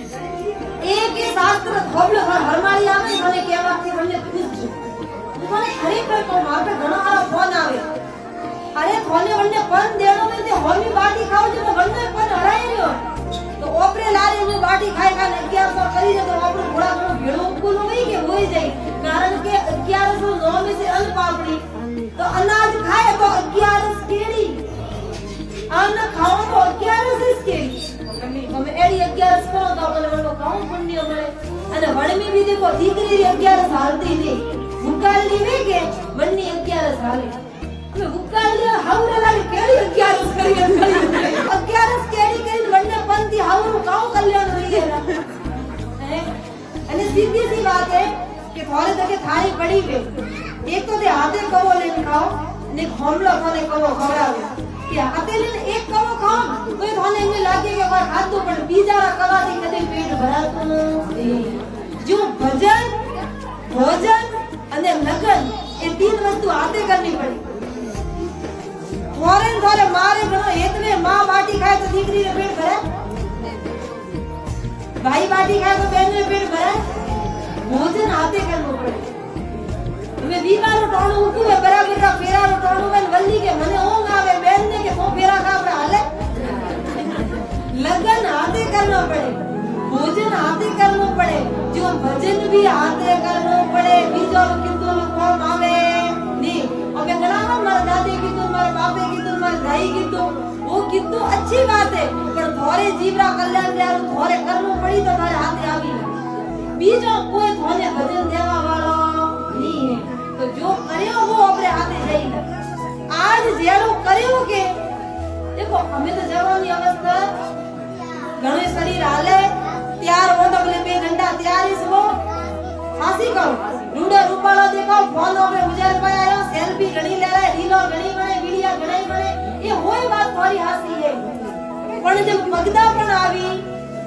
एक ही शास्त्र खोबलो हरमाली आवे મને કહેવાથી મને પૂછજો મને ખરેખર તો મારે ઘણા વાળા ફોન આવે અરે ફોને વને પણ દેણો ને તે હોમી બાટી ખાવ છે તો વને પણ હરાઈ રહ્યો તો ઓપરે લારી ને બાટી ખાઈ ખાને 1100 કરી દે તો આપણો થોડા ઘણો ભેળો ઉકુલો હોય કે હોય જાય કારણ કે 1109 में से अन पापड़ी तो अनाज खाए तो 11 केड़ी अन्न खाओ तो 11 केड़ी તમે એડી 11 કરો તો આપણે વણો કાઉ પુણ્ય મળે અને વણમી બી દેખો દીકરી 11 હાલતી નહીં ભૂકાલની વે કે વણની 11 હાલે અમે ભૂકાલી હાવરે લાગે કેડી 11 કરી 11 કેડી કરીને વણને પંતી હાવરું કાઉ કલ્યાણ થઈ ગયેલા અને સીધી સી વાત હે કે થોડે તકે થાળી પડી વે એક તો તે હાથે કવો લઈને ખાઓ ને ખોમલો કોને કવો ખવડાવે કે હાથે લઈને એક કવો ખાઓ તો થોને એને લાગે કે વાર ખાધું પણ બીજારા કવાથી કદી પેટ ભરાતું નથી જો ભજન ભોજન અને લગન એ तीन વસ્તુ હાથે કરવી પડી થોરે થોરે મારે ઘણો હેતવે માં બાટી ખાય તો દીકરીને પેટ ભરે ભાઈ બાટી ખાય તો બેનને પેટ ભરે ભોજન હાથે કરવું પડે હવે બીમારો ટોણું ઉકુવે બરાબર રા ફેરારો ટોણું બેન વલ્લી કે મને ઊંઘ આવે બેન ને કે સો ફેરા ખાવરા હાલે लगन हाथे करना पड़े भोजन हाथे करना पड़े जो भजन भी हाथे करना पड़े बीजो कितु कौन आवे नहीं अबे घणा मारे दादी कितु मारे बापे कितु मारे भाई कितु वो कितु अच्छी बात है पर थोरे जीवरा कल्याण यार थोरे करनो पड़ी तो मारे हाथे आवी बीजो कोई थोने भजन देवा वालो नहीं है तो जो करियो वो अपने हाथे जाई आज जेरो करियो के देखो हमें तो जवानी अवस्था घणे शरीर हाले त्यार हो तो बोले 2 घंटा तैयारी सो फांसी करो रूडा रूपाला देखो फोन पे उजर पे आयो सेल्फी घणी ले रहा रीलो घणी बने वीडियो घणी बने ये होई बात थोड़ी हासी है पण जब पगदापण आवी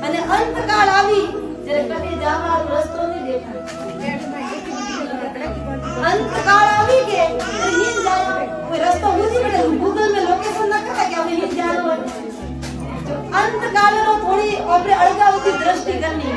અને અંતકાળ આવી જ્યારે કદી જવાનો રસ્તો નહીં દેખાય અંતકાળ આવી કે હિંદ જાય કોઈ રસ્તો નથી પડે ગૂગલ में लोकेशन ના કરે કે આપણે હિંદ જાણો अंतकाल नो थोड़ी और अलगाव की दृष्टि करनी